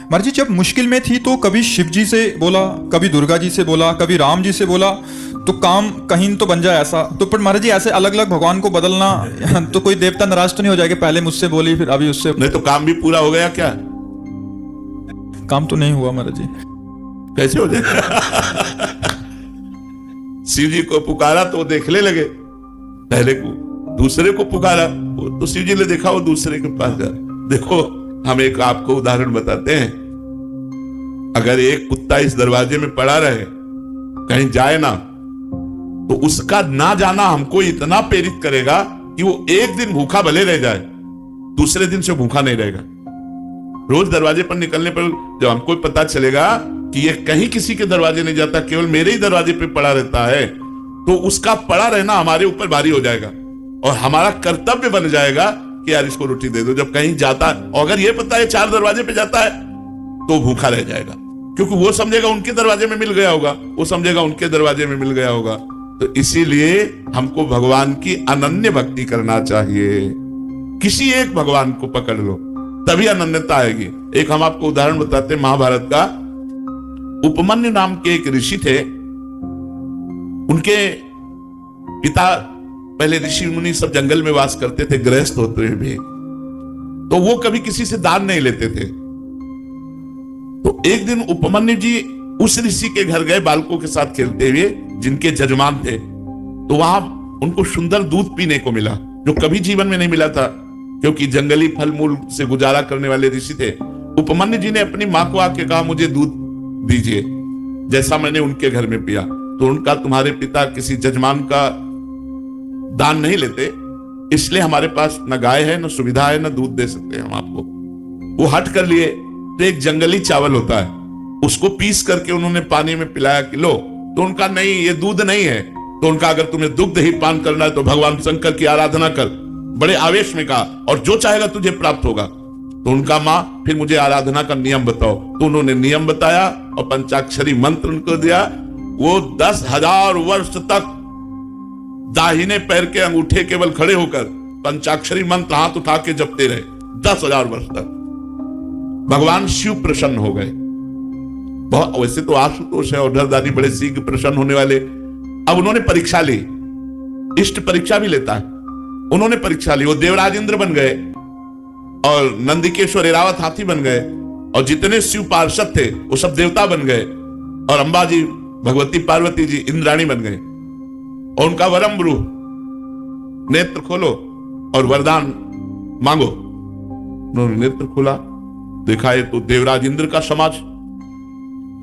महाराज जी जब मुश्किल में थी तो कभी शिव जी से बोला, कभी दुर्गा जी से बोला, कभी राम जी से बोला, तो काम कहीं तो बन जाए ऐसा। तो पर महाराज जी ऐसे अलग अलग भगवान को बदलना तो कोई देवता नाराज तो नहीं हो जाएगा, पहले मुझसे बोली फिर अभी उससे? नहीं तो काम भी पूरा हो गया क्या? काम तो नहीं हुआ महाराज जी। कैसे हो जाएगा? शिव जी को पुकारा तो वो देखने लगे, पहले को दूसरे को पुकारा तो शिव जी ने देखा, वो दूसरे के पास गया। देखो हम एक आपको उदाहरण बताते हैं, अगर एक कुत्ता इस दरवाजे में पड़ा रहे कहीं जाए ना, तो उसका ना जाना हमको इतना प्रेरित करेगा कि वो एक दिन भूखा भले रह जाए, दूसरे दिन से भूखा नहीं रहेगा। रोज दरवाजे पर निकलने पर जब हमको पता चलेगा कि ये कहीं किसी के दरवाजे नहीं जाता, केवल मेरे ही दरवाजे पे पड़ा रहता है, तो उसका पड़ा रहना हमारे ऊपर भारी हो जाएगा और हमारा कर्तव्य बन जाएगा कि यार इसको रोटी दे दो। जब कहीं जाता है और अगर ये पता है 4 दरवाजे पे जाता है तो भूखा रह जाएगा, क्योंकि वो समझेगा उनके दरवाजे में मिल गया होगा, वो समझेगा उनके दरवाजे में मिल गया होगा। तो इसीलिए हमको भगवान की अनन्य भक्ति करना चाहिए। किसी एक भगवान को पकड़ लो तभी अनन्यता आएगी। एक हम आपको उदाहरण बताते हैं महाभारत का। उपमन्यु नाम के एक ऋषि थे, उनके पिता पहले ऋषि मुनि सब जंगल में वास करते थे, गृहस्थ होते हुए भी, तो वो कभी किसी से दान नहीं लेते थे। तो एक दिन उपमन्यु जी उस ऋषि के घर गए बालकों के साथ खेलते हुए, जिनके जजमान थे। तो वहां उनको सुंदर दूध पीने को मिला, जो कभी जीवन में नहीं मिला था, क्योंकि जंगली फल मूल से गुजारा करने वाले ऋषि थे। उपमन्यु जी ने अपनी मां को आके कहा, मुझे दूध दीजिए जैसा मैंने उनके घर में पिया। तो उनका, तुम्हारे पिता किसी जजमान का दान नहीं लेते, इसलिए हमारे पास न गाय है, न सुविधा है, न दूध दे सकते हम आपको। वो हट कर लिए। तो एक जंगली चावल होता है, उसको पीस करके उन्होंने पानी में पिलाया कि लो। तो उनका, नहीं ये दूध नहीं है। तो उनका, अगर तुम्हें दुग्ध ही पान करना है तो भगवान शंकर की आराधना कर। बड़े आवेश में कहा, और जो चाहेगा तुझे प्राप्त होगा। तो उनका, माँ फिर मुझे आराधना का नियम बताओ। तो उन्होंने नियम बताया और पंचाक्षरी मंत्र उनको दिया। वो 10,000 वर्ष तक दाहिने पैर के अंगूठे केवल खड़े होकर पंचाक्षरी मंत्र हाथ उठा के जपते रहे 10,000 वर्ष तक। भगवान शिव प्रसन्न हो गए। बहुत, वैसे तो आशुतोष है और डरदारी बड़े शीघ्र प्रसन्न होने वाले। अब उन्होंने परीक्षा ली, इष्ट परीक्षा भी लेता है। उन्होंने परीक्षा ली, वो देवराज इंद्र बन गए और नंदिकेश्वर एरावत हाथी बन गए, और जितने शिव पार्षद थे वो सब देवता बन गए, और अंबा जी, भगवती पार्वती जी इंद्राणी बन गए। और उनका वरम ब्रूह, नेत्र खोलो और वरदान मांगो। उन्होंने नेत्र खोला, देखा ये तो देवराज इंद्र का समाज,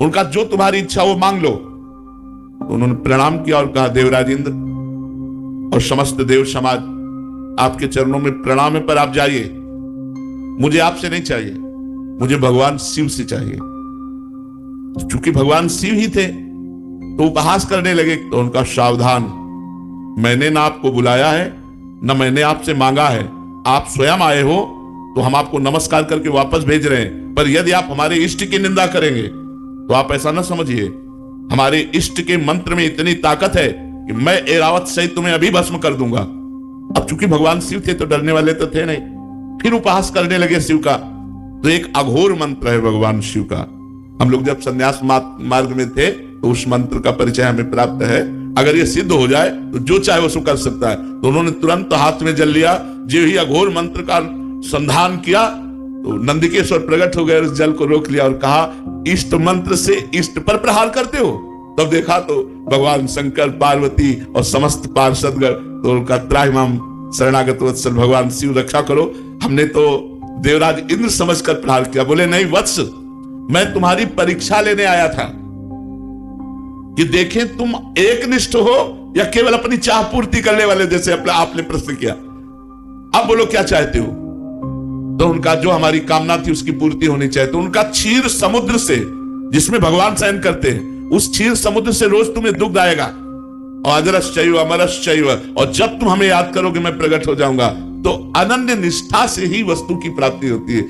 उनका जो तुम्हारी इच्छा वो मांग लो। तो उन्होंने प्रणाम किया और कहा, देवराज इंद्र और समस्त देव समाज, आपके चरणों में प्रणाम है, पर आप जाइए, मुझे आपसे नहीं चाहिए, मुझे भगवान शिव से चाहिए। चूंकि भगवान शिव ही थे तो उपहास करने लगे। तो उनका, सावधान, मैंने ना आपको बुलाया है, ना मैंने आपसे मांगा है, आप स्वयं आए हो तो हम आपको नमस्कार करके वापस भेज रहे हैं। पर यदि आप हमारे इष्ट की निंदा करेंगे तो आप ऐसा ना समझिए, हमारे इष्ट के मंत्र में इतनी ताकत है कि मैं एरावत सहित तुम्हें अभी भस्म कर दूंगा। अब चूंकि भगवान शिव थे तो डरने वाले तो थे नहीं, फिर उपहास करने लगे शिव का। तो एक अघोर मंत्र है भगवान शिव का। हम लोग जब संन्यास मार्ग में थे तो उस मंत्र का परिचय हमें प्राप्त है। अगर ये सिद्ध हो जाए तो जो चाहे वो सो कर सकता है। तो उन्होंने तुरंत हाथ में जल लिया, जो ही अघोर मंत्र का संधान किया तो नंदिकेश्वर प्रकट हो गए, उस जल को रोक लिया और कहा, इष्ट मंत्र से इष्ट पर प्रहार करते हो? तब देखा तो भगवान शंकर, पार्वती और समस्त पार्षदगण, तो उनका, त्राहिमाम शरणागत वत्सल भगवान शिव रक्षा करो, हमने तो देवराज इंद्र समझकर प्रहार किया। बोले, नहीं वत्स, मैं तुम्हारी परीक्षा लेने आया था कि देखें तुम एकनिष्ठ हो या केवल अपनी चाह पूर्ति करने वाले, जैसे आपने प्रश्न किया। अब बोलो क्या चाहते हो? तो उनका, जो हमारी कामना थी उसकी पूर्ति होनी चाहिए। तो उनका, क्षीर समुद्र से, जिसमें भगवान शयन करते हैं, उस क्षीर समुद्र से रोज तुम्हें दुग्ध आएगा, और अजरश्चैव अमरश्चैव, और जब तुम हमें याद करोगे मैं प्रकट हो जाऊंगा। तो अनन्य निष्ठा से ही वस्तु की प्राप्ति होती है।